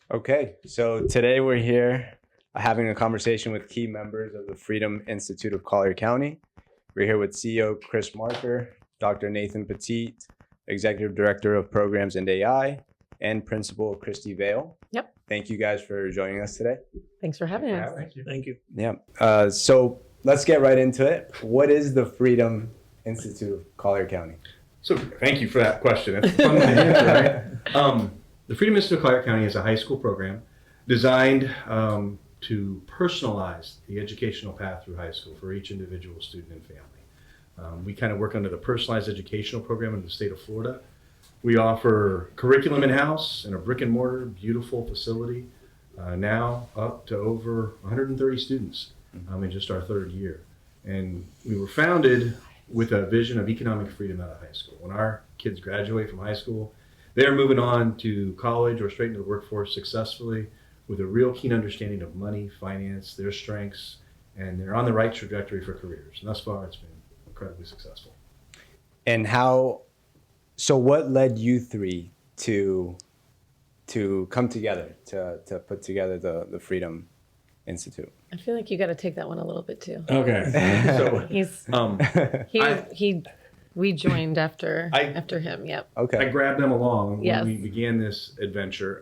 Okay, so today we're here having a conversation with key members of the Freedom Institute of Collier County. We're here with CEO Chris Marker, Dr. Nathan Poteet, Executive Director of Programs and AI, and Principal Christy Vaill. Yep. Thank you guys for joining us today. Thanks for having us. Thank you. Yeah. So let's get right into it. What is the Freedom Institute of Collier County? So thank you for that question. It's fun to answer, right? The Freedom Institute of Collier County is a high school program designed to personalize the educational path through high school for each individual student and family. We kind of work under the personalized educational program in the state of Florida. We offer curriculum in-house in a brick and mortar, beautiful facility, now up to over 130 students in just our third year. And we were founded with a vision of economic freedom out of high school. When our kids graduate from high school, they're moving on to college or straight into the workforce successfully with a real keen understanding of money, finance, their strengths, and they're on the right trajectory for careers. And thus far, it's been incredibly successful. And so what led you three to come together, to put together the Freedom Institute? I feel like you got to take that one a little bit too. Okay. So we joined after him. Yep. Okay. I grabbed them along Yes. when we began this adventure.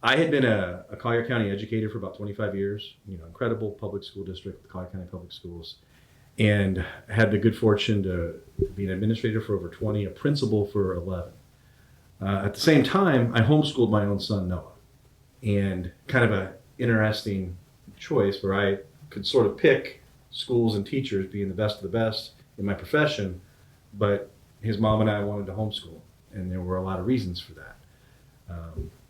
I had been a Collier County educator for about 25 years, incredible public school district, the Collier County Public Schools, and had the good fortune to be an administrator for over 20, a principal for 11. At the same time, I homeschooled my own son, Noah, and kind of an interesting choice where I could sort of pick schools and teachers being the best of the best in my profession, but his mom and I wanted to homeschool, and there were a lot of reasons for that.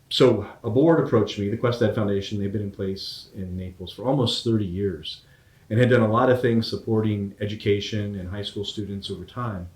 So a board approached me, the Quest Ed Foundation. They've been in place in Naples for almost 30 years and had done a lot of things supporting education and high school students over time.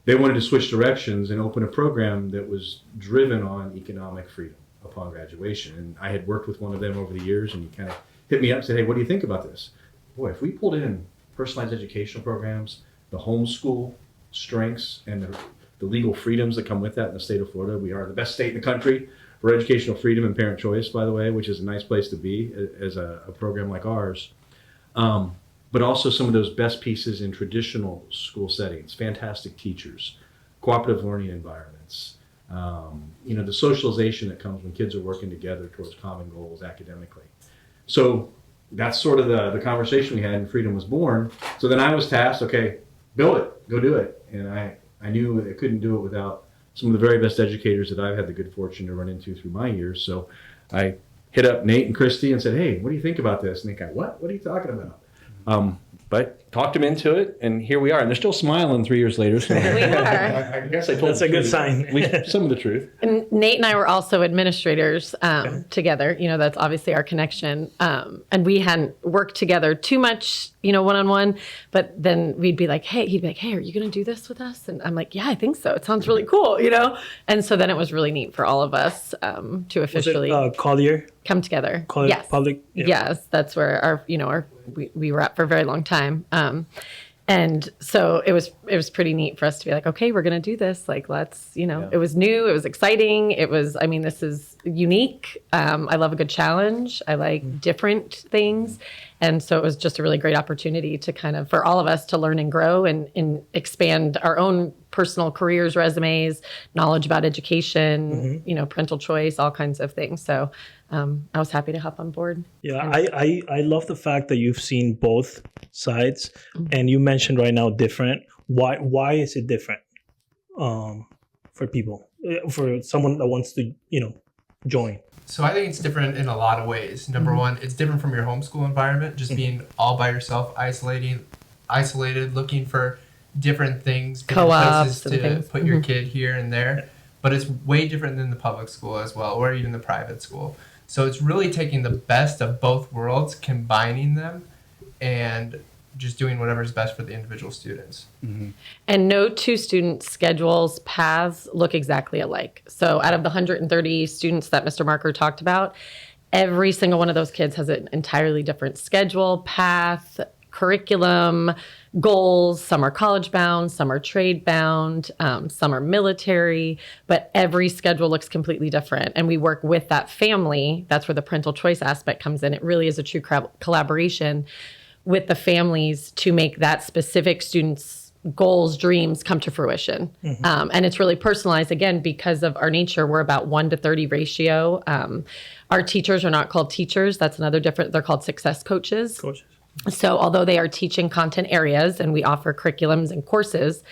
They wanted to switch directions and open a program that was driven on economic freedom upon graduation. And I had worked with one of them over the years, and he kind of hit me up and said, hey, what do you think about this? Boy, if we pulled in personalized educational programs, the homeschool strengths, and the legal freedoms that come with that in the state of Florida, we are the best state in the country for educational freedom and parent choice, by the way, which is a nice place to be as a program like ours. But also some of those best pieces in traditional school settings, fantastic teachers, cooperative learning environments, the socialization that comes when kids are working together towards common goals academically. So that's sort of the conversation we had, and Freedom was born. So then I was tasked, okay, build it, go do it. And I knew I couldn't do it without some of the very best educators that I've had the good fortune to run into through my years. So I hit up Nate and Christy and said, hey, what do you think about this? And they go, what are you talking about? But talked them into it, and here we are. And they're still smiling 3 years later. So We are. I guess I told That's a good sign. At least some of the truth. And Nate and I were also administrators together. That's obviously our connection. And we hadn't worked together too much, one-on-one. But then he'd be like, hey, are you going to do this with us? And I'm like, yeah, I think so. It sounds really cool, And so then it was really neat for all of us to officially Collier? come together. Collier Yes. Public? Yeah. Yes, that's where we were at for a very long time. And so it was pretty neat for us to be like, okay, we're going to do this. Like, let's, It was new. It was exciting. This is unique. I love a good challenge. I like different things. And so it was just a really great opportunity to for all of us to learn and grow and expand our own personal careers, resumes, knowledge about education, parental choice, all kinds of things. So I was happy to hop on board. Yeah, I love the fact that you've seen both sides, and you mentioned right now different. Why is it different for people, for someone that wants to join? So I think it's different in a lot of ways. Number one, it's different from your homeschool environment, just being all by yourself, isolated, looking for different things, different places to put your kid here and there. But it's way different than the public school as well, or even the private school. So it's really taking the best of both worlds, combining them, and just doing whatever's best for the individual students. Mm-hmm. And no two student schedules, paths look exactly alike. So out of the 130 students that Mr. Marker talked about, every single one of those kids has an entirely different schedule, path, curriculum goals. Some are college bound, some are trade bound, some are military, but every schedule looks completely different. And we work with that family. That's where the parental choice aspect comes in. It really is a true collaboration with the families to make that specific student's goals, dreams come to fruition. And it's really personalized, again, because of our nature. We're about 1-30 ratio. Our teachers are not called teachers. That's another different, they're called success coaches. So although they are teaching content areas and we offer curriculums and courses,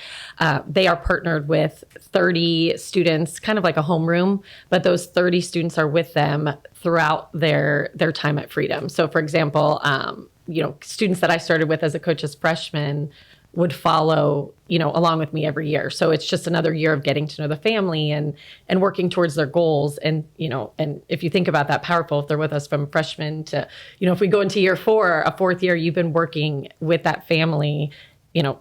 they are partnered with 30 students, kind of like a homeroom, but those 30 students are with them throughout their time at Freedom. So for example, students that I started with as a coach as freshmen would follow, along with me every year. So it's just another year of getting to know the family and working towards their goals. And, and if you think about that, powerful, if they're with us from freshman to, if we go into year 4, a 4th year, you've been working with that family,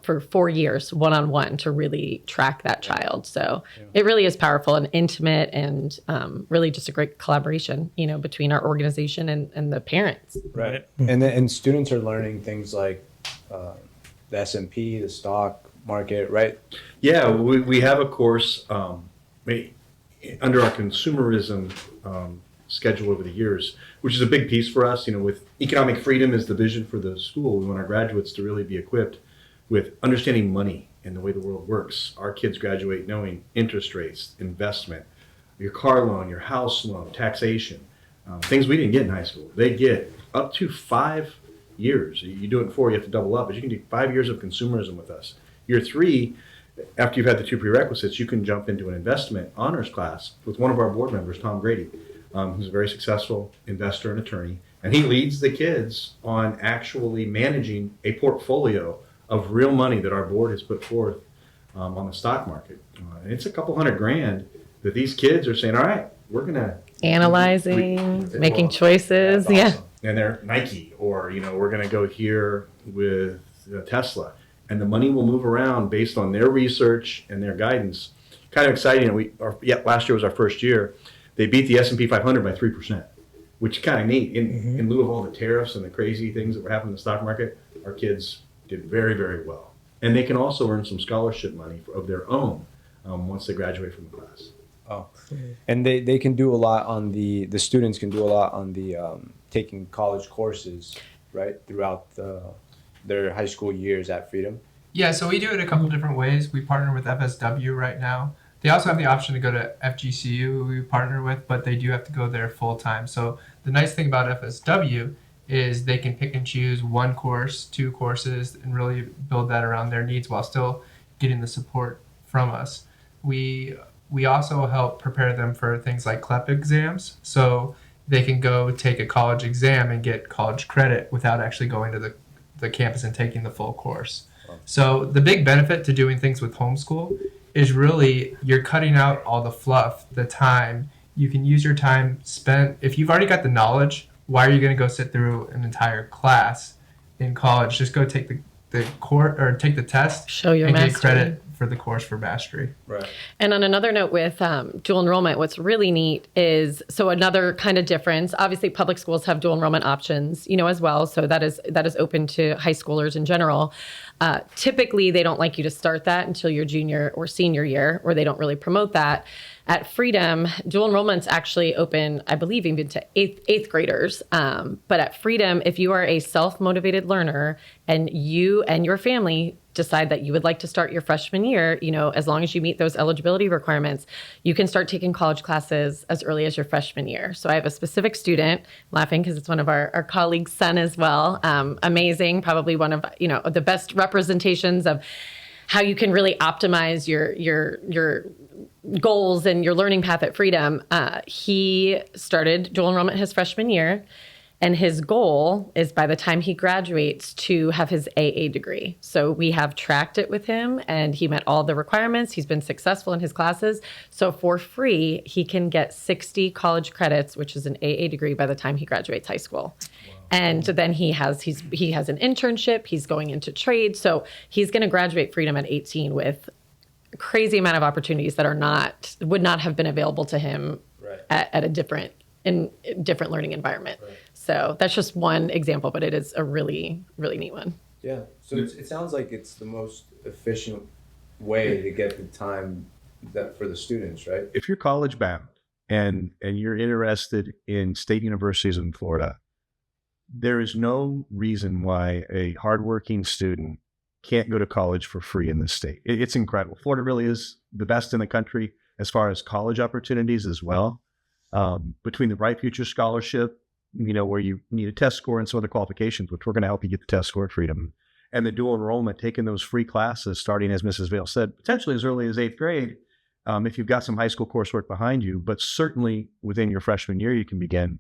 for 4 years, one-on-one to really track that child. So it really is powerful and intimate and really just a great collaboration, between our organization and the parents. Right. And students are learning things like, the S&P, the stock market, right? Yeah, we have a course under our consumerism schedule over the years, which is a big piece for us. With economic freedom as the vision for the school, we want our graduates to really be equipped with understanding money and the way the world works. Our kids graduate knowing interest rates, investment, your car loan, your house loan, taxation, things we didn't get in high school. They get up to 5 years. You do it in 4, you have to double up, but you can do 5 years of consumerism with us. Year 3, after you've had the 2 prerequisites, you can jump into an investment honors class with one of our board members, Tom Grady, who's a very successful investor and attorney, and he leads the kids on actually managing a portfolio of real money that our board has put forth on the stock market. And it's a couple $100,000 that these kids are saying, all right, we're going to... Analyzing, making choices. Awesome. Yeah. And they're Nike, or we're going to go here with Tesla, and the money will move around based on their research and their guidance. Kind of exciting. Last year was our first year. They beat the S&P 500 by 3%, which is kind of neat. In lieu of all the tariffs and the crazy things that were happening in the stock market, our kids did very, very well, and they can also earn some scholarship money of their own once they graduate from the class. Oh, and they can do a lot on the students can do a lot on the taking college courses, right, throughout their high school years at Freedom. Yeah, so we do it a couple different ways. We partner with FSW right now. They also have the option to go to FGCU, who we partner with, but they do have to go there full time. So the nice thing about FSW is they can pick and choose 1 course, 2 courses, and really build that around their needs while still getting the support from us. We also help prepare them for things like CLEP exams, so they can go take a college exam and get college credit without actually going to the campus and taking the full course. So the big benefit to doing things with homeschool is really you're cutting out all the fluff, the time. You can use your time spent, if you've already got the knowledge, why are you going to go sit through an entire class in college? Just go take the course or take the test, show your and mastery. get credit for the course for mastery. Right. And on another note with dual enrollment, what's really neat is, so another kind of difference, obviously public schools have dual enrollment options, as well. So that is open to high schoolers in general. Typically, they don't like you to start that until your junior or senior year, or they don't really promote that. At Freedom, dual enrollment's actually open, I believe, even to eighth graders. But at Freedom, if you are a self-motivated learner and you and your family decide that you would like to start your freshman year, as long as you meet those eligibility requirements, you can start taking college classes as early as your freshman year. So I have a specific student, laughing because it's one of our colleagues' son as well. Amazing, probably one of the best representations of how you can really optimize your goals and your learning path at Freedom. He started dual enrollment his freshman year, and his goal is by the time he graduates to have his AA degree. So we have tracked it with him, and he met all the requirements. He's been successful in his classes. So for free, he can get 60 college credits, which is an AA degree by the time he graduates high school. Wow. And then he has an internship. He's going into trade. So he's going to graduate Freedom at 18 with a crazy amount of opportunities that would not have been available to him at a different learning environment. Right. So that's just one example, but it is a really, really neat one. Yeah. So it sounds like it's the most efficient way to get the time that for the students, right? If you're college bound and you're interested in state universities in Florida, there is no reason why a hardworking student can't go to college for free in this state. It's incredible. Florida really is the best in the country as far as college opportunities as well. Between the Bright Future Scholarship, where you need a test score and some other qualifications, which we're going to help you get the test score at Freedom, and the dual enrollment, taking those free classes starting, as Mrs. Vaill said, potentially as early as 8th grade, if you've got some high school coursework behind you, but certainly within your freshman year, you can begin.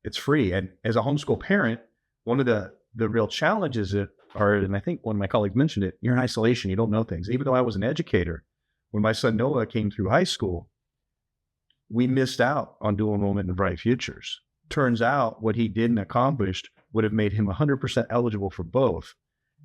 It's free. And as a homeschool parent, one of the real challenges and I think one of my colleagues mentioned it, you're in isolation, you don't know things. Even though I was an educator, when my son Noah came through high school, we missed out on dual enrollment in Bright Futures. Turns out what he did and accomplished would have made him 100% eligible for both.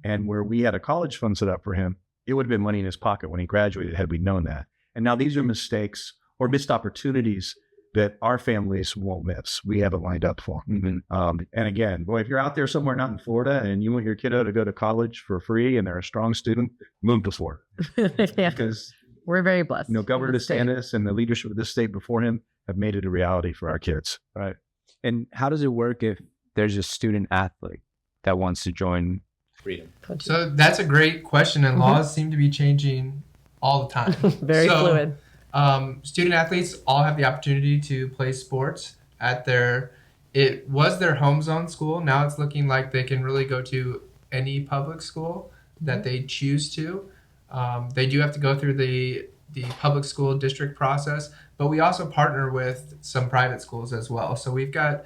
And where we had a college fund set up for him, it would have been money in his pocket when he graduated had we known that. And now these are mistakes or missed opportunities that our families won't miss. We have it lined up for them. And again, boy, if you're out there somewhere not in Florida and you want your kiddo to go to college for free and they're a strong student, move to Florida. Yeah. Because We're very blessed. Governor DeSantis and the leadership of this state before him have made it a reality for our kids. Right. And how does it work if there's a student athlete that wants to join Freedom? So that's a great question, and laws seem to be changing all the time. Very fluid. Student athletes all have the opportunity to play sports at it was their home zone school. Now it's looking like they can really go to any public school that they choose to. They do have to go through the public school district process, but we also partner with some private schools as well. So we've got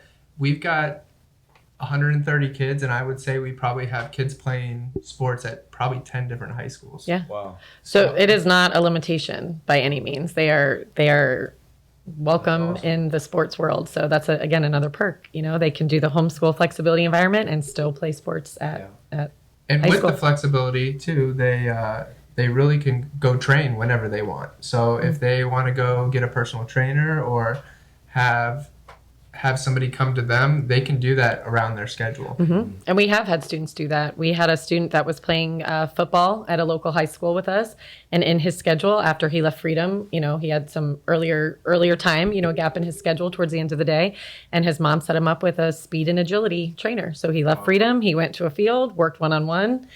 130 kids, and I would say we probably have kids playing sports at probably 10 different high schools. Yeah. Wow. So it is not a limitation by any means. They are welcome in the sports world. So that's again another perk. They can do the homeschool flexibility environment and still play sports at And high with school. the flexibility too, they really can go train whenever they want. So if they want to go get a personal trainer or have somebody come to them, they can do that around their schedule. And we have had students do that. We had a student that was playing football at a local high school with us, and in his schedule after he left Freedom, he had some earlier time, gap in his schedule towards the end of the day, and his mom set him up with a speed and agility trainer. So he left Freedom, he went to a field, worked one-on-one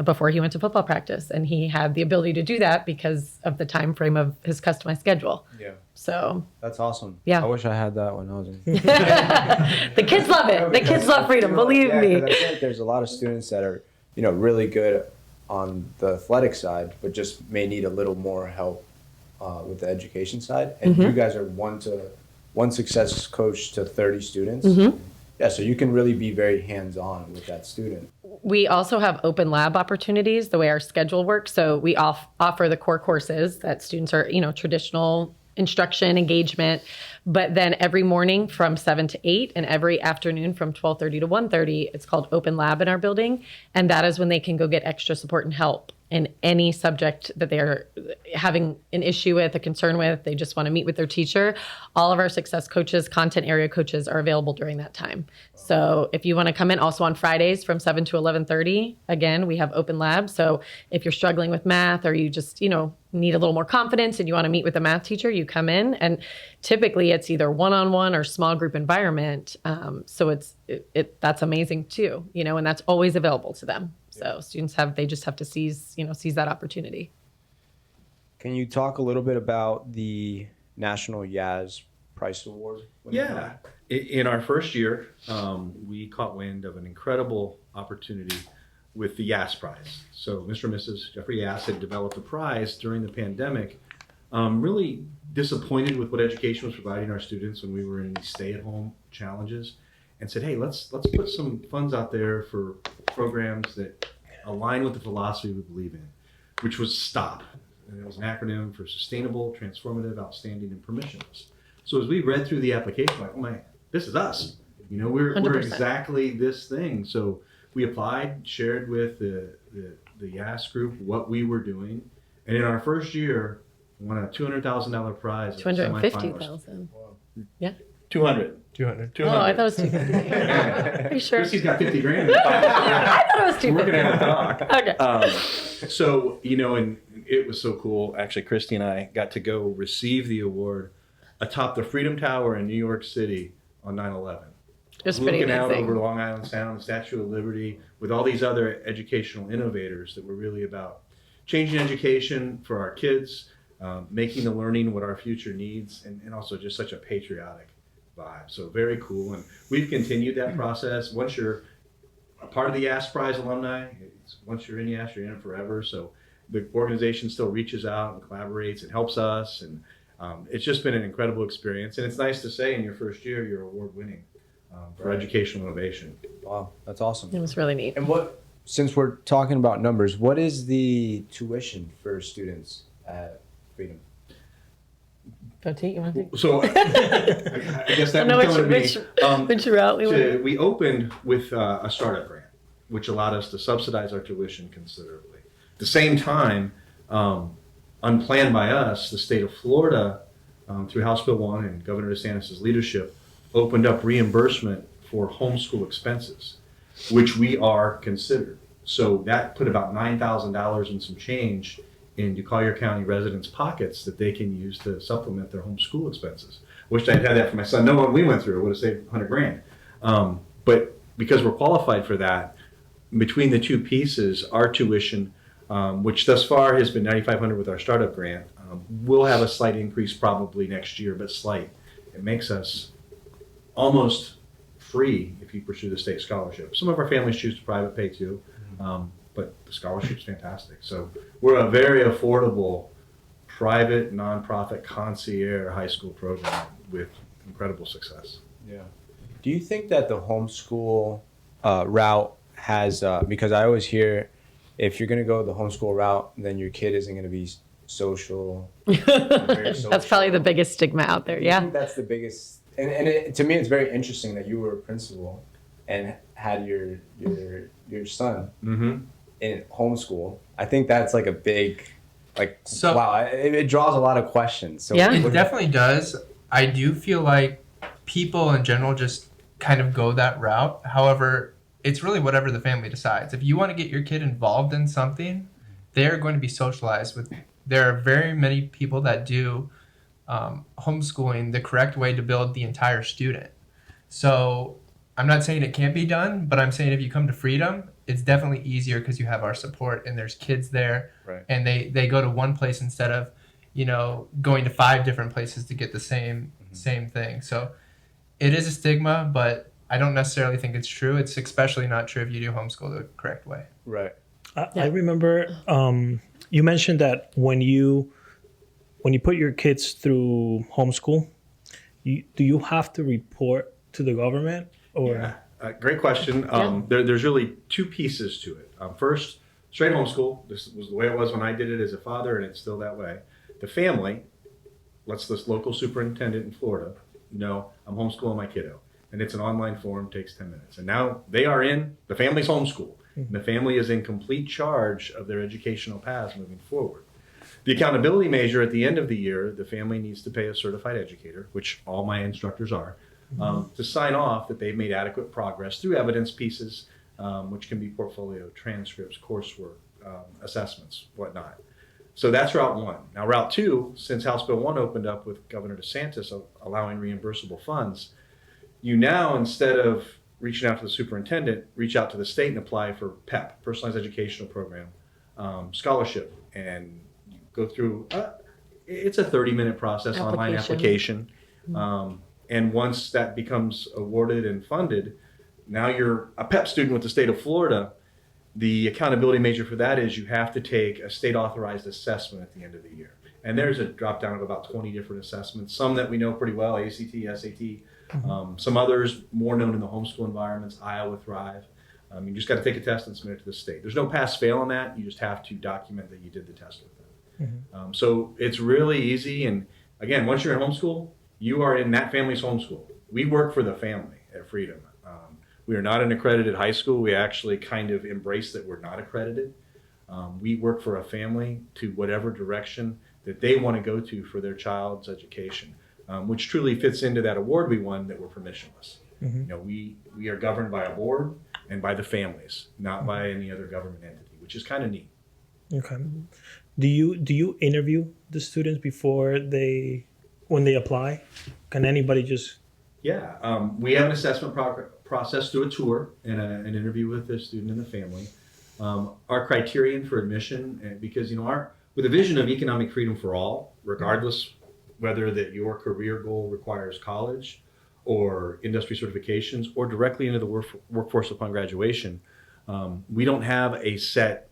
before he went to football practice, and he had the ability to do that because of the time frame of his customized schedule. Yeah. So That's awesome. Yeah. I wish I had that when I was in. the kids love it. The kids love Freedom. Believe me. 'Cause I feel like there's a lot of students that are, really good on the athletic side, but just may need a little more help with the education side. And you guys are one success coach to 30 students. Yeah, so you can really be very hands-on with that student. We also have open lab opportunities the way our schedule works. So we offer the core courses that students are, traditional instruction, engagement, but then every morning from 7 to 8 and every afternoon from 12:30 to 1:30, it's called open lab in our building. And that is when they can go get extra support and help in any subject that they're having an issue with, a concern with, they just want to meet with their teacher. All of our success coaches, content area coaches are available during that time. So if you want to come in also on Fridays from 7 to 11:30, again, we have open lab. So if you're struggling with math or you just, need a little more confidence and you want to meet with a math teacher, you come in, and typically it's either one-on-one or small group environment. So that's amazing too, and that's always available to them. So students they just have to seize that opportunity. Can you talk a little bit about the National Yaz Prize Award? Yeah. In our first year, we caught wind of an incredible opportunity with the Yass Prize. So Mr. and Mrs. Jeffrey Yass had developed a prize during the pandemic, really disappointed with what education was providing our students when we were in these stay-at-home challenges, and said, hey, let's put some funds out there for programs that align with the philosophy we believe in, which was STOP. And it was an acronym for Sustainable, Transformative, Outstanding, and Permissionless. So as we read through the application, like, oh man, this is us. We're 100%. exactly this thing. So we applied, shared with the YAS group what we were doing, and in our first year, won a $200,000 prize. $250,000. $200. 200. Oh, I thought it was 250. Are you sure? Christy's got 50 grand. I thought it was 250. We're gonna have a talk. Okay. So, and it was so cool. Actually, Christy and I got to go receive the award atop the Freedom Tower in New York City on 9/11. It was pretty Looking out amazing. over Long Island Sound, the Statue of Liberty, with all these other educational innovators that were really about changing education for our kids, making the learning what our future needs, and also just such a patriotic vibe. So very cool. And we've continued that process. Once you're a part of the Ask Prize alumni, once you're in the Ask, you're in it forever. So the organization still reaches out and collaborates and helps us. And it's just been an incredible experience. And it's nice to say in your first year, you're award winning for educational innovation. Wow, that's awesome. It was really neat. And since we're talking about numbers, what is the tuition for students at Freedom? Poteet, you want to take? So I guess that know was coming which to me. which route we went. We opened with a startup grant, which allowed us to subsidize our tuition considerably. At the same time, unplanned by us, the state of Florida, through House Bill 1 and Governor DeSantis' leadership, opened up reimbursement for homeschool expenses, which we are considered. So that put about $9,000 and some change in Collier County residents' pockets that they can use to supplement their homeschool expenses. Wish I'd had that for my son. No one we went through, it would have saved 100 grand. But because we're qualified for that, between the two pieces, our tuition, which thus far has been $9,500 with our startup grant, will have a slight increase probably next year, but slight. It makes us almost free if you pursue the state scholarship. Some of our families choose to private pay too, but the scholarship's fantastic. So we're a very affordable, private, nonprofit, concierge high school program with incredible success. Yeah. Do you think that the homeschool route has, because I always hear if you're going to go the homeschool route, then your kid isn't going to be social. Very social. That's probably the biggest stigma out there. I Yeah. think that's the biggest. And to me, it's very interesting that you were a principal and had your son in homeschool. I think that's like a big, wow, it draws a lot of questions. So Yeah. It definitely does. I do feel like people in general just kind of go that route. However, it's really whatever the family decides. If you want to get your kid involved in something, they're going to be socialized with. There are very many people that do homeschooling the correct way to build the entire student. So I'm not saying it can't be done, but I'm saying if you come to Freedom, it's definitely easier because you have our support and there's kids there, right. And they go to one place instead of, going to 5 different places to get the same thing. So it is a stigma, but I don't necessarily think it's true. It's especially not true if you do homeschool the correct way. Right. I remember you mentioned that when you put your kids through homeschool, do you have to report to the government? Or Yeah. Great question. There's really 2 pieces to it. First, straight homeschool. This was the way it was when I did it as a father, and it's still that way. The family lets this local superintendent in Florida know I'm homeschooling my kiddo. And it's an online form, takes 10 minutes. And now the family's homeschool. And the family is in complete charge of their educational paths moving forward. The accountability measure at the end of the year, the family needs to pay a certified educator, which all my instructors are, to sign off that they've made adequate progress through evidence pieces, which can be portfolio, transcripts, coursework, assessments, whatnot. So that's route 1. Now route 2, since House Bill 1 opened up with Governor DeSantis allowing reimbursable funds, you now, instead of reaching out to the superintendent, reach out to the state and apply for PEP, Personalized Educational Program, scholarship, and you go through, it's a 30-minute process, online application. And once that becomes awarded and funded, now you're a PEP student with the state of Florida. The accountability measure for that is you have to take a state-authorized assessment at the end of the year. And there's a drop down of about 20 different assessments, some that we know pretty well, ACT, SAT, some others more known in the homeschool environments, Iowa Thrive. You just got to take a test and submit it to the state. There's no pass-fail on that. You just have to document that you did the test with them. So it's really easy. And again, once you're in homeschool, you are in that family's homeschool. We work for the family at Freedom. We are not an accredited high school. We actually kind of embrace that we're not accredited. We work for a family to whatever direction that they want to go to for their child's education. which truly fits into that award we won, that we're permissionless. You know, we are governed by a board and by the families, not by any other government entity, which is kind of neat. Okay. Do you interview the students before when they apply? Can anybody just? Yeah, we have an assessment process through a tour and an interview with the student and the family. Our criterion for admission, because with a vision of economic freedom for all, regardless whether that your career goal requires college or industry certifications or directly into the workforce upon graduation, we don't have a set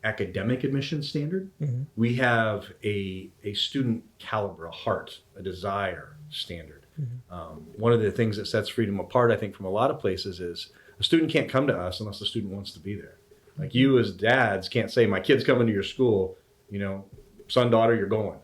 academic admission standard. We have a student caliber, a heart, a desire standard. One of the things that sets freedom apart, I think, from a lot of places is a student can't come to us unless the student wants to be there. Like, you as dads can't say, my kid's coming to your school, son, daughter, you're going.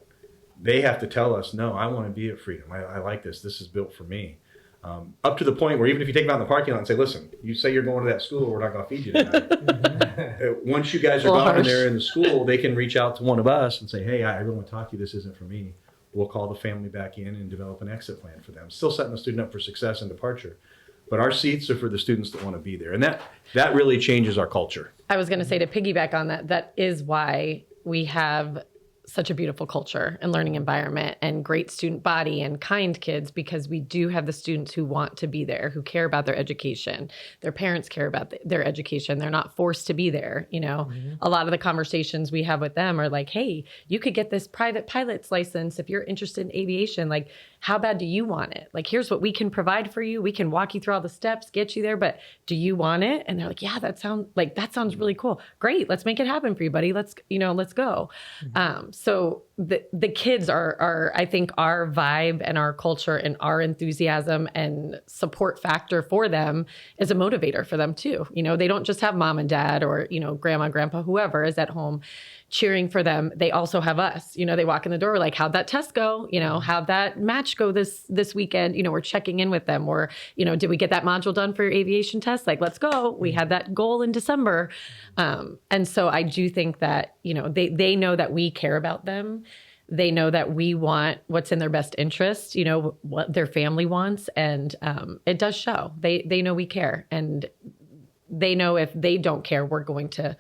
They have to tell us, no, I want to be at Freedom. I like this. This is built for me. Up to the point where even if you take them out in the parking lot and say, listen, you say you're going to that school, we're not going to feed you tonight. Once you guys are gone and they're in the school, they can reach out to one of us and say, hey, I really want to talk to you. This isn't for me. We'll call the family back in and develop an exit plan for them. Still setting the student up for success and departure. But our seats are for the students that want to be there. And that really changes our culture. I was going to say, to piggyback on that, that is why we have such a beautiful culture and learning environment and great student body and kind kids, because we do have the students who want to be there, who care about their education. Their parents care about their education. They're not forced to be there. A lot of the conversations we have with them are like, hey, you could get this private pilot's license if you're interested in aviation. Like, how bad do you want it? Like, here's what we can provide for you. We can walk you through all the steps, get you there, but do you want it? And they're like, yeah, that sounds really cool. Great. Let's make it happen for you, buddy. Let's go. So the kids are, I think, our vibe and our culture and our enthusiasm and support factor for them is a motivator for them too. They don't just have mom and dad or, grandma, grandpa, whoever is at home cheering for them. They also have us. They walk in the door, we're like, how'd that test go? How'd that match go this weekend? We're checking in with them. Or, did we get that module done for your aviation test? Like, let's go. We had that goal in December. And so I do think that, they know that we care about them. They know that we want what's in their best interest, what their family wants. And it does show. They know we care. And they know if they don't care, we're going to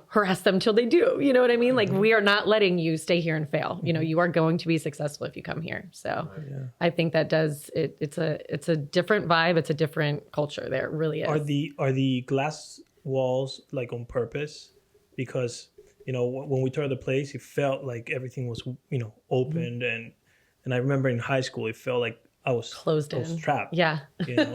harass them till they do. You know what I mean? Like, we are not letting you stay here and fail. You are going to be successful if you come here. So I think that it's a different vibe. It's a different culture there. It really is. Are the glass walls like on purpose? Because, when we toured the place, it felt like everything was, opened. And I remember in high school, it felt like I was closed in. I was trapped. Yeah.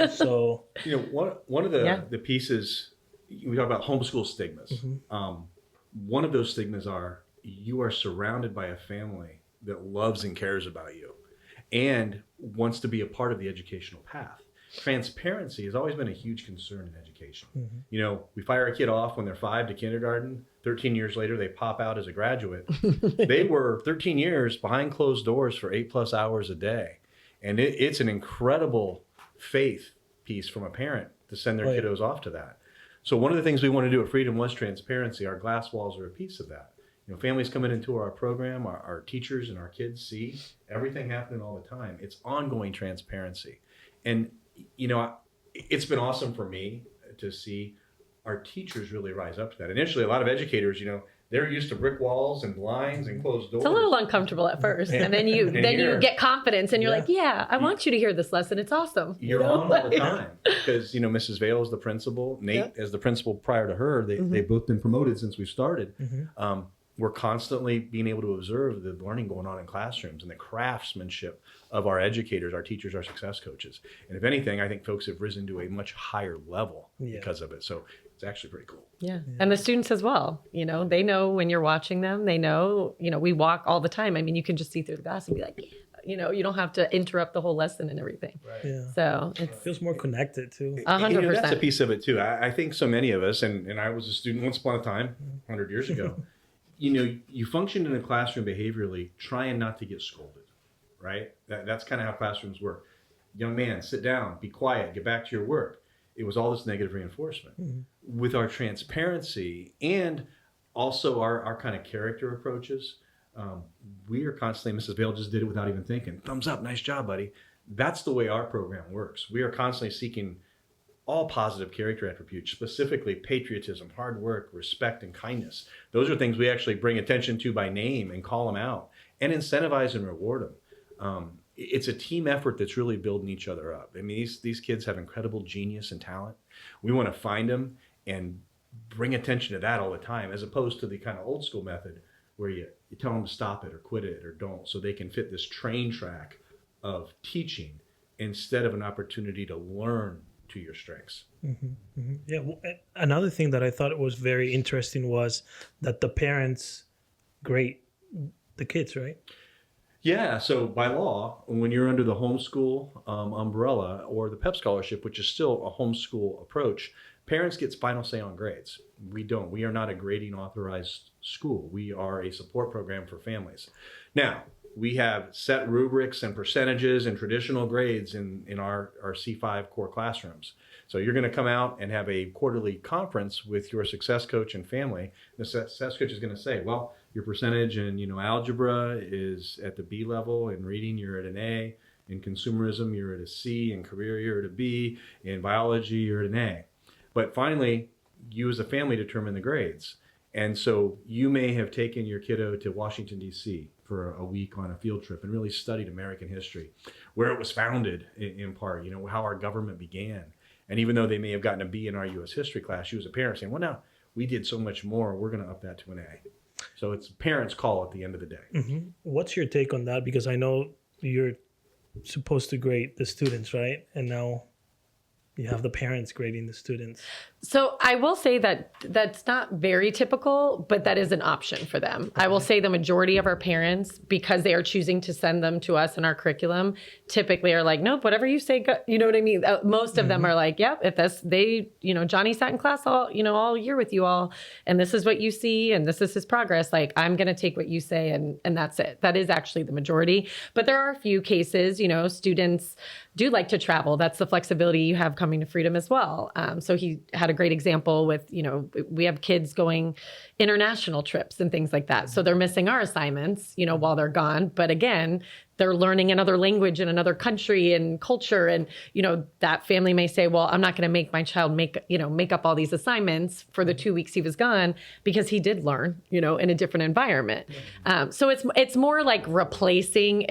So. One of the pieces, we talk about homeschool stigmas. One of those stigmas are, you are surrounded by a family that loves and cares about you and wants to be a part of the educational path. Transparency has always been a huge concern in education. We fire a kid off when they're 5 to kindergarten. 13 years later, they pop out as a graduate. They were 13 years behind closed doors for 8+ hours a day. And it's an incredible faith piece from a parent to send their kiddos off to that. So one of the things we want to do at Freedom was transparency. Our glass walls are a piece of that. Families coming into our program, our teachers and our kids see everything happening all the time. It's ongoing transparency. And, it's been awesome for me to see our teachers really rise up to that. Initially, a lot of educators, they're used to brick walls and blinds and closed doors. It's a little uncomfortable at first. And then you get confidence and you're like, yeah, I want you to hear this lesson. It's awesome. You're on all the time. Because, Mrs. Vaill is the principal. Nate as the principal prior to her. They've both been promoted since we started. We're constantly being able to observe the learning going on in classrooms and the craftsmanship of our educators, our teachers, our success coaches. And if anything, I think folks have risen to a much higher level because of it. So it's actually pretty cool. Yeah. And the students as well, they know when you're watching them, they know, we walk all the time. I mean, you can just see through the glass and be like, you don't have to interrupt the whole lesson and everything. Right. Yeah. So it feels more connected too. 100%. That's a piece of it too. I think so many of us, and I was a student once upon a time, 100 years ago, you functioned in a classroom behaviorally trying not to get scolded, right? That's kind of how classrooms work. Young man, sit down, be quiet, get back to your work. It was all this negative reinforcement. With our transparency and also our kind of character approaches, We are constantly, Mrs. Vaill just did it without even thinking. Thumbs up, nice job, buddy. That's the way our program works. We are constantly seeking all positive character attributes, specifically patriotism, hard work, respect, and kindness. Those are things we actually bring attention to by name and call them out and incentivize and reward them. It's a team effort that's really building each other up. I mean, these kids have incredible genius and talent. We want to find them and bring attention to that all the time, as opposed to the kind of old school method where you tell them to stop it or quit it or don't, so they can fit this train track of teaching instead of an opportunity to learn to your strengths. Yeah. Well, another thing that I thought was very interesting was that the parents grade the kids, right? Yeah, so by law, when you're under the homeschool umbrella or the PEP scholarship, which is still a homeschool approach, parents get final say on grades. We don't. We are not a grading authorized school. We are a support program for families. Now, we have set rubrics and percentages and traditional grades in our C5 core classrooms. So you're going to come out and have a quarterly conference with your success coach and family. The success coach is going to say, well, your percentage in algebra is at the B level. In reading, you're at an A. In consumerism, you're at a C. In career, you're at a B. In biology, you're at an A. But finally, you as a family determine the grades. And so you may have taken your kiddo to Washington, D.C. for a week on a field trip and really studied American history, where it was founded in part, how our government began. And even though they may have gotten a B in our U.S. history class, you as a parent saying, well, now we did so much more, we're going to up that to an A. So it's parents' call at the end of the day. What's your take on that? Because I know you're supposed to grade the students, right? And now you have the parents grading the students. So I will say that that's not very typical, but that is an option for them. Okay. I will say the majority of our parents, because they are choosing to send them to us in our curriculum, typically are like, nope, whatever you say, go. You know what I mean? Most of them are like, yep, if Johnny sat in class all year with you all, and this is what you see, and this is his progress. Like, I'm going to take what you say, and that's it. That is actually the majority. But there are a few cases, students do like to travel. That's the flexibility you have coming to Freedom as well. So he had a great example with, we have kids going international trips and things like that. So they're missing our assignments, while they're gone. But again, they're learning another language in another country and culture. And, that family may say, well, I'm not going to make my child make up all these assignments for the 2 weeks he was gone, because he did learn, in a different environment. So it's more like replacing,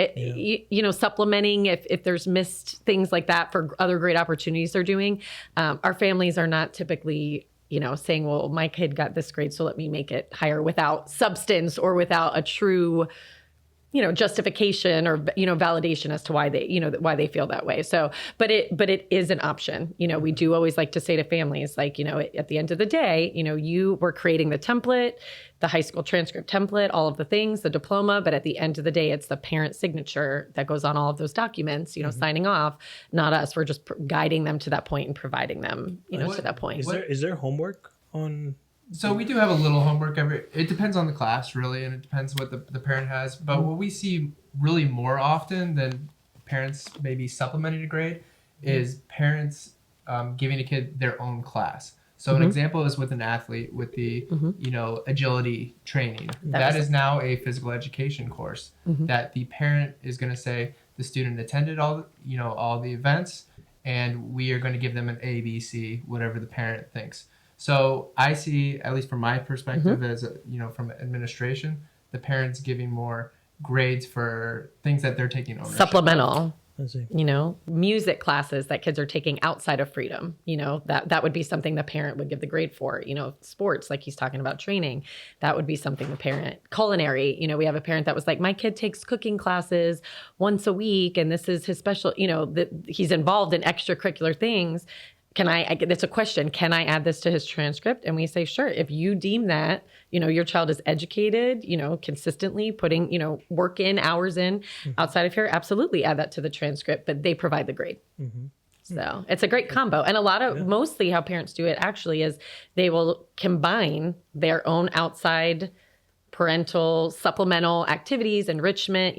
supplementing if there's missed things like that for other great opportunities they're doing. Our families are not typically saying, well, my kid got this grade, so let me make it higher, without substance or without a true, justification or, validation as to why they feel that way. So, but it is an option. We do always like to say to families, like, at the end of the day, you were creating the template, the high school transcript template, all of the things, the diploma, but at the end of the day, it's the parent signature that goes on all of those documents, signing off, not us. We're just guiding them to that point and providing them, to that point. Is there homework on? So we do have a little homework it depends on the class, really, and it depends what the parent has. But what we see really more often than parents maybe supplementing a grade is parents giving a kid their own class. So an example is with an athlete with the, agility training. That is now a physical education course that the parent is going to say the student attended all the events, and we are going to give them an A, B, C, whatever the parent thinks. So I see, at least from my perspective as, from administration, the parents giving more grades for things that they're taking ownership. Supplemental. Music classes that kids are taking outside of Freedom, that would be something the parent would give the grade for. Sports, like he's talking about training, that would be something the parent. Culinary, we have a parent that was like, my kid takes cooking classes once a week, and this is his special, that he's involved in extracurricular things. That's a question. Can I add this to his transcript? And we say, sure. If you deem that, your child is educated, consistently putting, work in, hours in outside of here, absolutely add that to the transcript, but they provide the grade. So it's a great combo. And mostly how parents do it actually is they will combine their own outside parental supplemental activities, enrichment,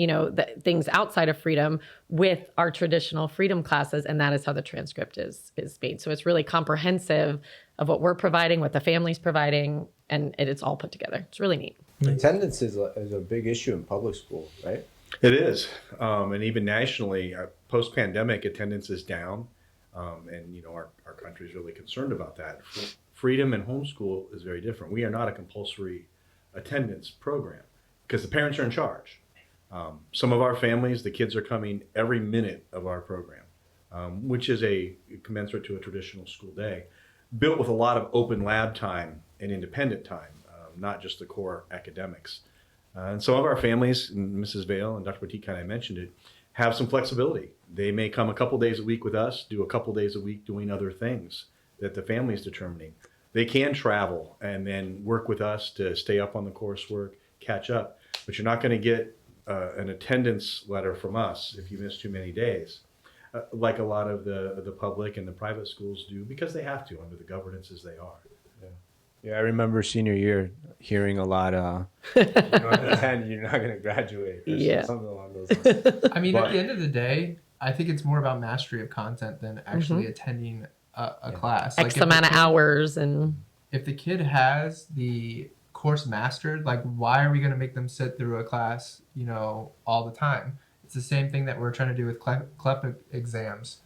things outside of Freedom with our traditional Freedom classes. And that is how the transcript is made. So it's really comprehensive of what we're providing, what the family's providing, and it's all put together. It's really neat. Attendance is a big issue in public school, right? It is, and even nationally, post-pandemic, attendance is down, and our country is really concerned about that. Freedom and homeschool is very different. We are not a compulsory attendance program because the parents are in charge. Some of our families, the kids are coming every minute of our program, which is a commensurate to a traditional school day, built with a lot of open lab time and independent time, not just the core academics. And some of our families, and Mrs. Vaill and Dr. Poteet kind of mentioned it, have some flexibility. They may come a couple days a week with us, do a couple days a week doing other things that the family is determining. They can travel and then work with us to stay up on the coursework, catch up, but you're not going to get an attendance letter from us if you miss too many days, like a lot of the public and the private schools do, because they have to under the governance as they are. Yeah, I remember senior year hearing a lot. You don't attend, you're not going to graduate. Or something along those lines. I mean, at the end of the day, I think it's more about mastery of content than actually attending a class. X amount of hours, and if the kid has the course mastered, like, why are we going to make them sit through a class, all the time? It's the same thing that we're trying to do with CLEP exams.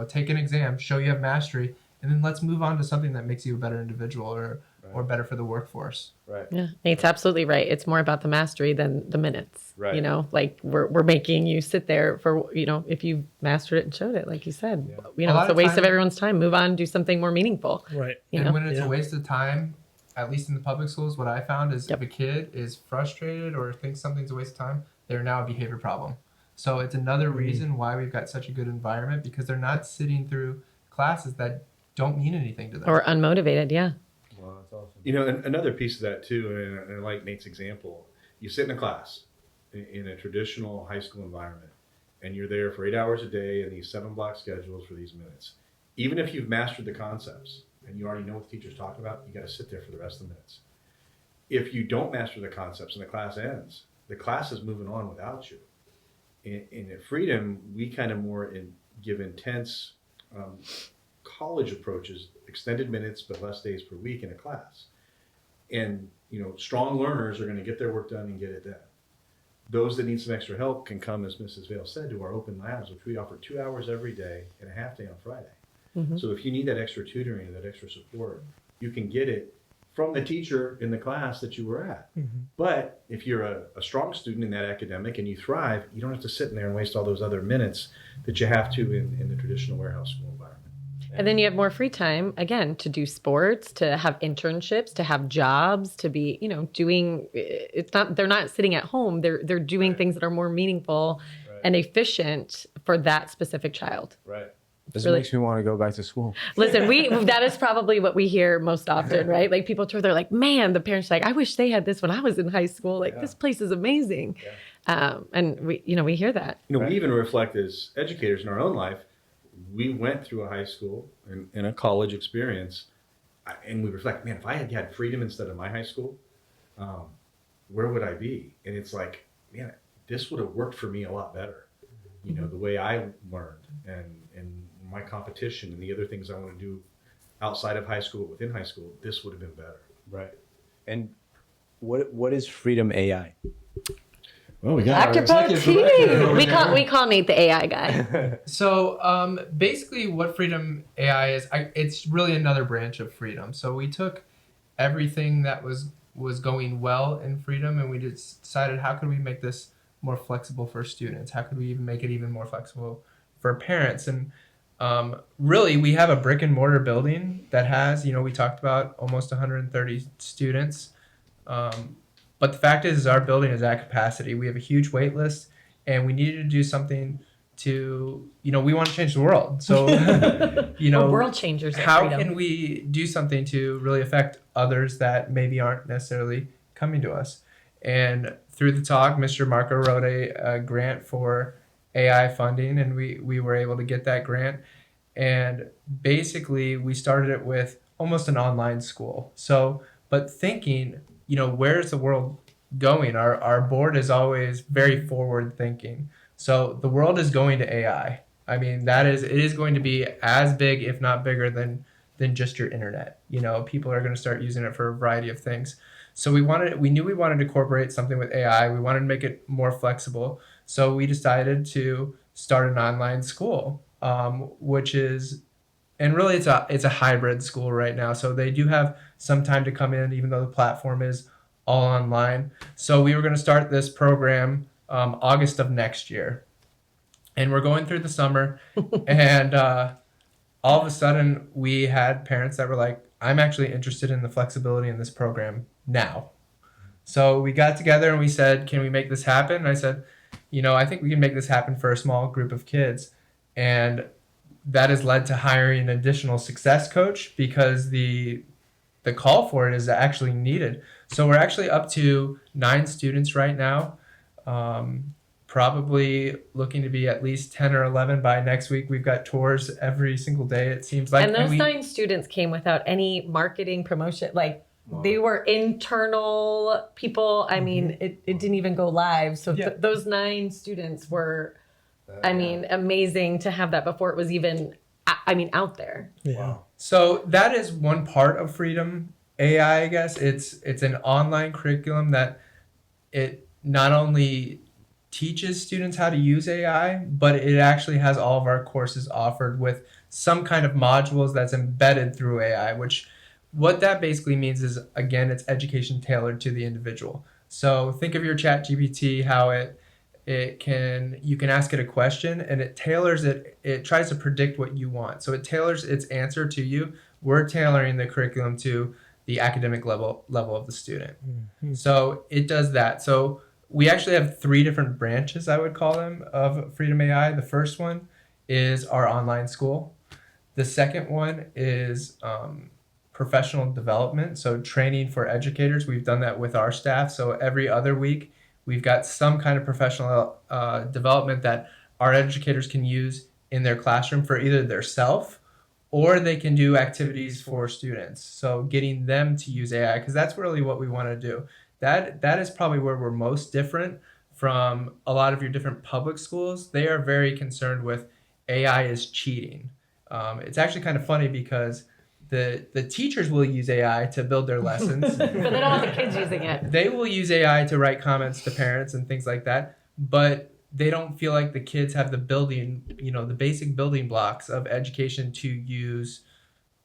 Take an exam, show you have mastery, and then let's move on to something that makes you a better individual or better for the workforce. Right. yeah, Nate's absolutely right. It's more about the mastery than the minutes. Right. Like we're making you sit there for, if you mastered it and showed it, like you said, Yeah. It's a waste of everyone's time. Move on, do something more meaningful. Right. And when it's a waste of time, at least in the public schools, what I found is Yep. if a kid is frustrated or thinks something's a waste of time, they're now a behavior problem. So it's another reason why we've got such a good environment, because they're not sitting through classes that don't mean anything to them. Or unmotivated, yeah. Wow, that's awesome. And another piece of that too, and I like Nate's example, you sit in a class in a traditional high school environment, and you're there for 8 hours a day in these 7-block schedules for these minutes. Even if you've mastered the concepts and you already know what the teacher's talking about, you got to sit there for the rest of the minutes. If you don't master the concepts and the class ends, the class is moving on without you. In Freedom, we kind of give intense college approaches, extended minutes but less days per week in a class. And strong learners are going to get their work done and get it done. Those that need some extra help can come, as Mrs. Vaill said, to our open labs, which we offer 2 hours every day and a half day on Friday. So if you need that extra tutoring, that extra support, you can get it from the teacher in the class that you were at. But if you're a strong student in that academic and you thrive, you don't have to sit in there and waste all those other minutes that you have to in the traditional warehouse school environment. And then you have more free time, again, to do sports, to have internships, to have jobs, to be, doing, they're not sitting at home. They're doing things that are more meaningful and efficient for that specific child. Right. This makes me want to go back to school. Listen, that is probably what we hear most often, right? Like people they're like, man, the parents are like, I wish they had this when I was in high school. Like this place is amazing. Yeah. And we hear that. We even reflect as educators in our own life. We went through a high school and a college experience, and we reflect, man, if I had had freedom instead of my high school, where would I be? And it's like, man, this would have worked for me a lot better. The way I learned and my competition and the other things I want to do outside of high school, within high school, this would have been better. Right. And what is Freedom AI? Well, we got Dr. Poteet. We call Nate the AI guy. So basically what Freedom AI is, it's really another branch of Freedom. So we took everything that was going well in Freedom, and we just decided, how could we make this more flexible for students? How could we even make it even more flexible for parents? And really, we have a brick and mortar building that has, we talked about almost 130 students. But the fact is our building is at capacity. We have a huge wait list, and we needed to do something to, we want to change the world. So, We're world changers. How can we do something to really affect others that maybe aren't necessarily coming to us? And through the talk, Mr. Marco wrote a grant for AI funding, and we were able to get that grant. And basically, we started it with almost an online school. So, but thinking, where's the world going? Our board is always very forward thinking. So the world is going to AI. I mean, it is going to be as big, if not bigger than just your internet. People are going to start using it for a variety of things. So we knew we wanted to incorporate something with AI. We wanted to make it more flexible. So we decided to start an online school, which is, and really it's a hybrid school right now. So they do have some time to come in, even though the platform is all online. So we were going to start this program August of next year, and we're going through the summer, and all of a sudden we had parents that were like, I'm actually interested in the flexibility in this program now. So we got together and we said, can we make this happen? And I said, I think we can make this happen for a small group of kids. And that has led to hiring an additional success coach because the call for it is actually needed. So we're actually up to 9 students right now. Probably looking to be at least 10 or 11 by next week. We've got tours every single day, it seems like. And those 9 students came without any marketing promotion. Like, they were internal people. I mean, it didn't even go live. So those 9 students were, amazing to have that before it was even, out there. Yeah. Wow. So that is one part of Freedom AI, I guess. It's an online curriculum that it not only teaches students how to use AI, but it actually has all of our courses offered with some kind of modules that's embedded through AI, which what that basically means is, again, it's education tailored to the individual. So think of your ChatGPT, how you can ask it a question and it tailors it tries to predict what you want. So it tailors its answer to you. We're tailoring the curriculum to the academic level of the student. Mm-hmm. So it does that. So we actually have 3 different branches, I would call them, of Freedom AI. The first one is our online school. The second one is professional development, so training for educators. We've done that with our staff. So every other week, we've got some kind of professional development that our educators can use in their classroom for either their self or they can do activities for students. So getting them to use AI, because that's really what we want to do. That is probably where we're most different from a lot of your different public schools. They are very concerned with AI is cheating. It's actually kind of funny because the teachers will use AI to build their lessons. But they don't want the kids using it. They will use AI to write comments to parents and things like that, but they don't feel like the kids have the the basic building blocks of education to use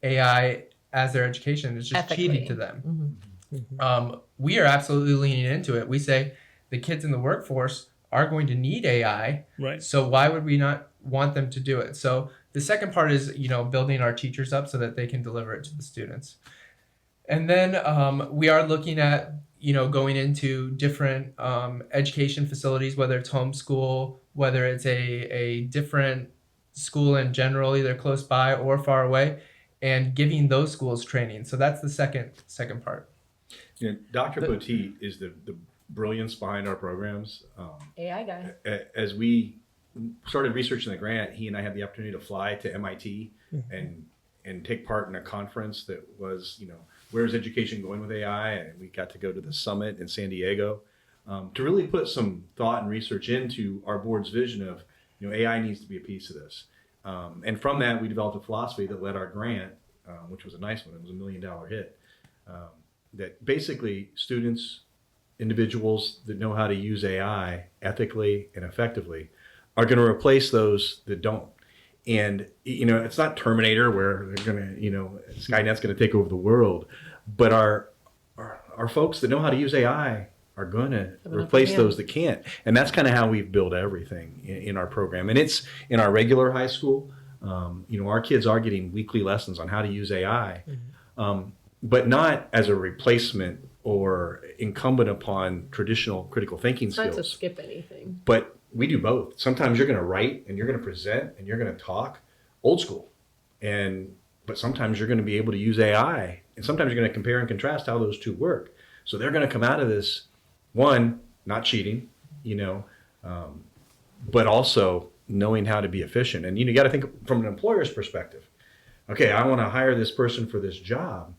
AI as their education. It's just ethically cheating to them. Mm-hmm. We are absolutely leaning into it. We say the kids in the workforce are going to need AI, right? So why would we not want them to do it? So the second part is, building our teachers up so that they can deliver it to the students. And then we are looking at, going into different education facilities, whether it's homeschool, whether it's a different school in general, either close by or far away, and giving those schools training. So that's the second part. Dr. Poteet is the brilliance behind our programs. AI guy. As we started researching the grant, he and I had the opportunity to fly to MIT and take part in a conference that was, where's education going with AI? And we got to go to the summit in San Diego to really put some thought and research into our board's vision of, AI needs to be a piece of this. And from that, we developed a philosophy that led our grant, which was a nice one. It was $1 million hit. That basically students, individuals that know how to use AI ethically and effectively are going to replace those that don't. And, it's not Terminator where they're going to, Skynet's going to take over the world. But our folks that know how to use AI are going to replace those that can't. And that's kind of how we've built everything in our program. And it's in our regular high school. Our kids are getting weekly lessons on how to use AI. But not as a replacement or incumbent upon traditional critical thinking skills. Not to skip anything. But we do both. Sometimes you're going to write and you're going to present and you're going to talk old school. But sometimes you're going to be able to use AI. And sometimes you're going to compare and contrast how those two work. So they're going to come out of this, one, not cheating, but also knowing how to be efficient. And you got to think from an employer's perspective. Okay, I want to hire this person for this job.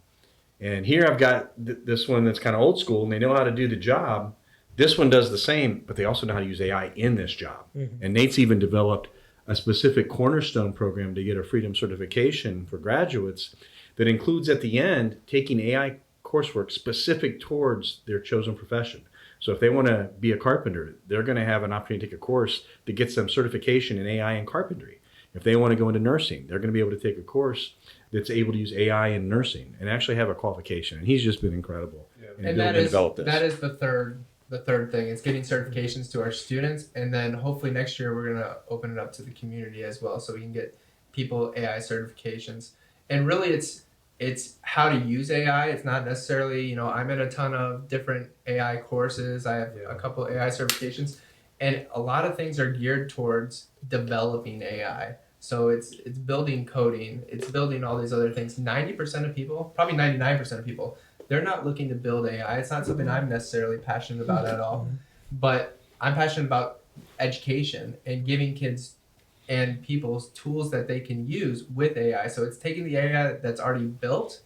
And here I've got this one that's kind of old school and they know how to do the job. This one does the same, but they also know how to use AI in this job. Mm-hmm. And Nate's even developed a specific cornerstone program to get a Freedom certification for graduates that includes at the end taking AI coursework specific towards their chosen profession. So if they want to be a carpenter, they're going to have an opportunity to take a course that gets them certification in AI and carpentry. If they want to go into nursing, they're going to be able to take a course that's able to use AI in nursing and actually have a qualification. And he's just been incredible. Yeah. And that is the third thing. It's getting certifications to our students, and then hopefully next year we're gonna open it up to the community as well, so we can get people AI certifications. And really, it's how to use AI. It's not necessarily, you know, I'm in a ton of different AI courses. I have a couple AI certifications, and a lot of things are geared towards developing AI. So it's building coding, it's building all these other things. 90% of people, probably 99% of people, they're not looking to build AI. It's not something I'm necessarily passionate about at all. But I'm passionate about education and giving kids and people tools that they can use with AI. So it's taking the AI that's already built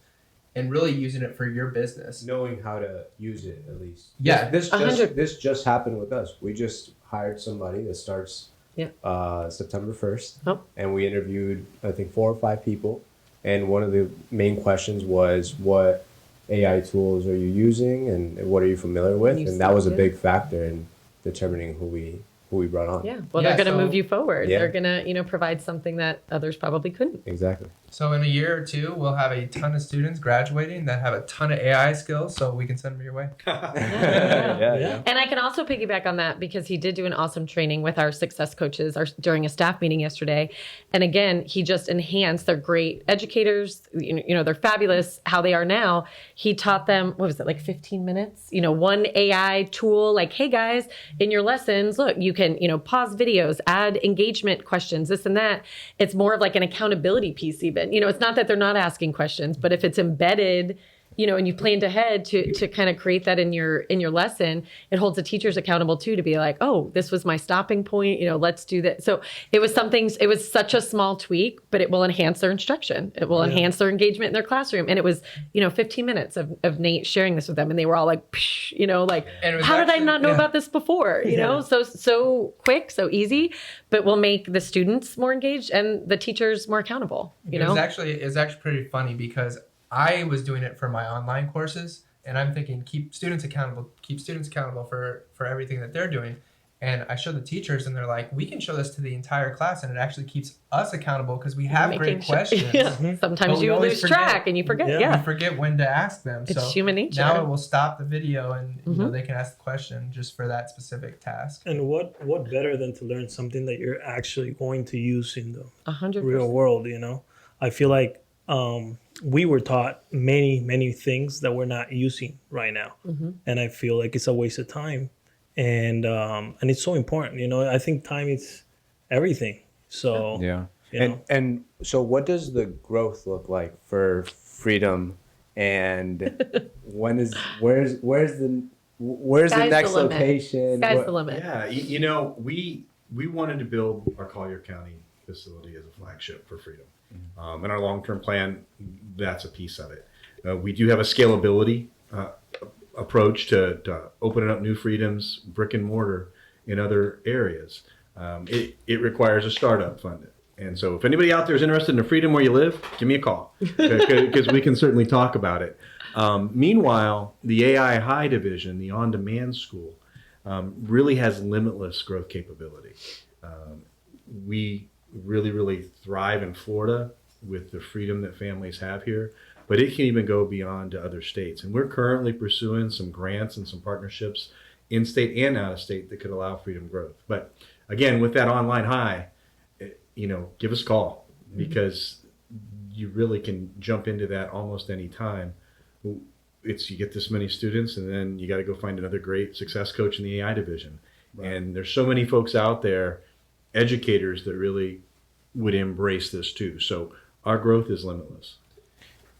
and really using it for your business. Knowing how to use it, at least. Yeah. This just happened with us. We just hired somebody that starts September 1st. And we interviewed, I think, 4 or 5 people. And one of the main questions was, what AI tools are you using and what are you familiar with? And that was a big factor in determining who we brought on. Yeah. Well, they're going to move you forward. They're going to, you know, provide something that others probably couldn't. Exactly. So in a year or 2, we'll have a ton of students graduating that have a ton of AI skills, so we can send them your way. Yeah. And I can also piggyback on that because he did do an awesome training with our success coaches during a staff meeting yesterday. And again, he just enhanced. They're great educators. You know, they're fabulous how they are now. He taught them, what was it, like 15 minutes? You know, one AI tool, like, hey guys, in your lessons, look, you can, you know, pause videos, add engagement questions, this and that. It's more of like an accountability piece even. You know, it's not that they're not asking questions, but if it's embedded, you know, and you planned ahead to kind of create that in your lesson, it holds the teachers accountable too, to be like, oh, this was my stopping point, you know, let's do that. So it was such a small tweak, but it will enhance their instruction. It will enhance their engagement in their classroom. And it was, you know, 15 minutes of Nate sharing this with them. And they were all like, psh, you know, like, how did I not know about this before? You know, so quick, so easy, but will make the students more engaged and the teachers more accountable, you know? It was actually pretty funny because I was doing it for my online courses, and I'm thinking, keep students accountable for everything that they're doing. And I show the teachers, and they're like, we can show this to the entire class, and it actually keeps us accountable because we have great questions. Sometimes you lose track and you forget. You forget when to ask them. It's human nature. Now it will stop the video, and you know, they can ask the question just for that specific task. And what better than to learn something that you're actually going to use in the 100%. Real world, you know? I feel like we were taught many things that we're not using right now, and I feel like it's a waste of time, and it's so important. You know, I think time is everything. So and so, what does the growth look like for Freedom, and where's the next location? Sky's the limit. Yeah, you know, we wanted to build our Collier County facility as a flagship for Freedom. In our long-term plan, that's a piece of it. We do have a scalability approach to opening up new Freedoms, brick and mortar in other areas. It requires a startup funded. And so if anybody out there is interested in a Freedom where you live, give me a call because we can certainly talk about it. Meanwhile, the AI High division, the on-demand school, really has limitless growth capability. We really thrive in Florida with the freedom that families have here, but it can even go beyond to other states. And we're currently pursuing some grants and some partnerships in state and out of state that could allow Freedom growth. But again, with that online high, you know, give us a call because you really can jump into that almost any time. You get this many students, and then you got to go find another great success coach in the AI division. Right. And there's so many folks out there, educators, that really would embrace this too. So our growth is limitless.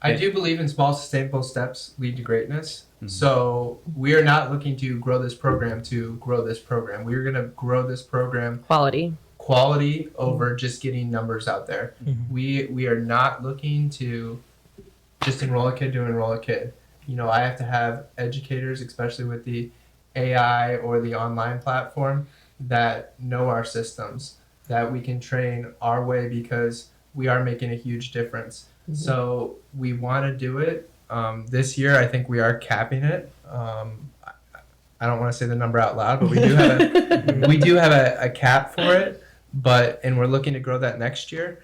I do believe in small sustainable steps lead to greatness. So we are not looking to grow this program to grow this program. We're going to grow this program quality over just getting numbers out there. We are not looking to just enroll a kid to enroll a kid. You know, I have to have educators, especially with the AI or the online platform, that know our systems, that we can train our way because we are making a huge difference. So we want to do it This year, I think we are capping it. I don't want to say the number out loud, but we do have a cap for it. And we're looking to grow that next year.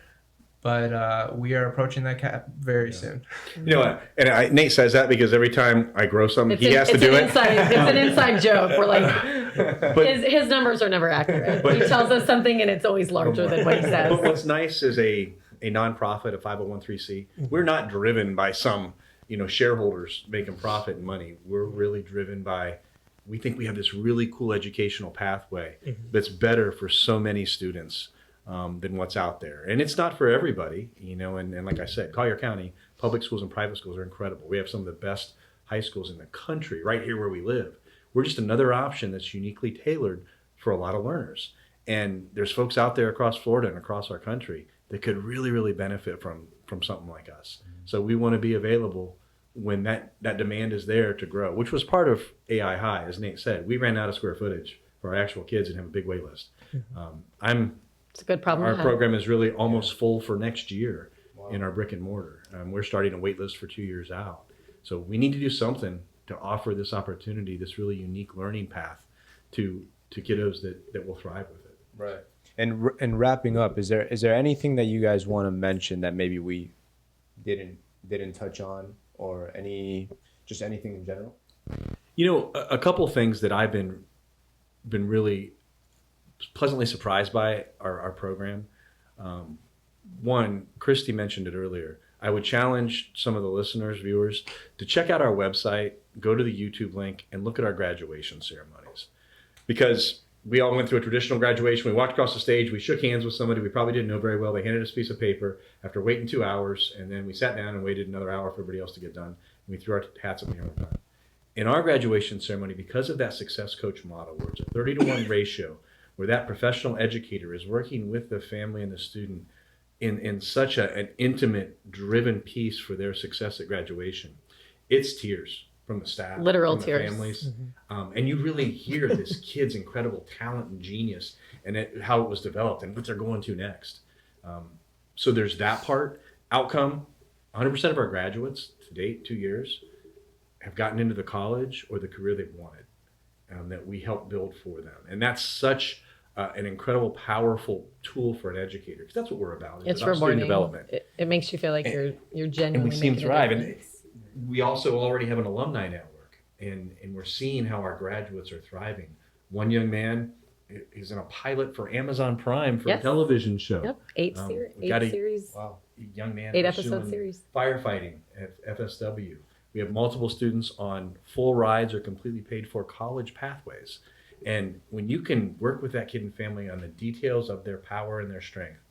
But we are approaching that cap very soon. You know what? And Nate says that because every time I grow something, he has to do it. It's an inside joke. We're like, his numbers are never accurate. He tells us something and it's always larger than what he says. But what's nice is a nonprofit, a 501(c)(3), we're not driven by some shareholders making profit and money. We're really driven by, we think we have this really cool educational pathway that's better for so many students than what's out there. And it's not for everybody, and like I said, Collier County public schools and private schools are incredible. We have some of the best high schools in the country right here where we live. We're just another option that's uniquely tailored for a lot of learners. And there's folks out there across Florida and across our country that could really, really benefit from something like us. So we want to be available when that demand is there to grow, which was part of AI High. As Nate said, we ran out of square footage for our actual kids and have a big wait list. It's a good problem. Our program is really almost full for next year in our brick and mortar. We're starting a wait list for 2 years out. So we need to do something to offer this opportunity, this really unique learning path to kiddos that will thrive with it. Right. And wrapping up, is there anything that you guys want to mention that maybe we didn't touch on, or anything in general? A couple things that I've been really pleasantly surprised by our program. One, Christy mentioned it earlier. I would challenge some of the listeners, viewers, to check out our website, go to the YouTube link, and look at our graduation ceremonies. Because we all went through a traditional graduation. We walked across the stage. We shook hands with somebody we probably didn't know very well. They handed us a piece of paper after waiting 2 hours, and then we sat down and waited another hour for everybody else to get done. And we threw our hats up in the air and we're done. In our graduation ceremony, because of that success coach model, where it's a 30-to-1 ratio, where that professional educator is working with the family and the student in such an intimate, driven piece for their success at graduation, it's tears from the staff, literal from the tears, families, and you really hear this kid's incredible talent and genius, and how it was developed and what they're going to next. So there's that part. Outcome: 100% of our graduates to date, 2 years, have gotten into the college or the career they've wanted, that we help build for them, and that's such an incredible, powerful tool for an educator, because that's what we're about. It's about rewarding. Student development. It makes you feel like you're genuinely And we see them making a thrive. difference. And we also already have an alumni network, and we're seeing how our graduates are thriving. One young man is in a pilot for Amazon Prime for a television show. Yep, eight series. Wow, young man. 8-episode series. Firefighting at FSW. We have multiple students on full rides or completely paid for college pathways. And when you can work with that kid and family on the details of their power and their strength,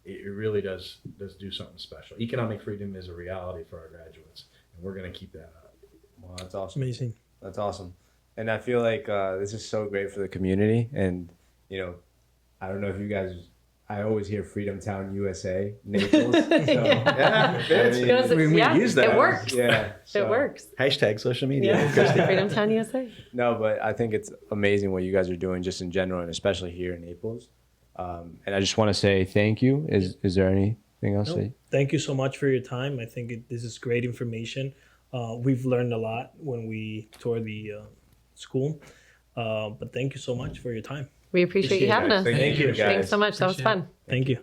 it really does do something special. Economic freedom is a reality for our graduates, and we're going to keep that up. Wow, that's awesome. Amazing. That's awesome. And I feel like this is so great for the community. And, I don't know if you guys, I always hear Freedom Town, USA, Naples. So, we use that. It works. Yeah. It works. Hashtag social media. Yeah. Freedom Town, USA. No, but I think it's amazing what you guys are doing just in general, and especially here in Naples. And I just want to say thank you. Is there anything else? Thank you so much for your time. I think this is great information. We've learned a lot when we toured the school. But thank you so much for your time. We appreciate you having us. Thank you, guys. Thanks so much. That was fun. Thank you.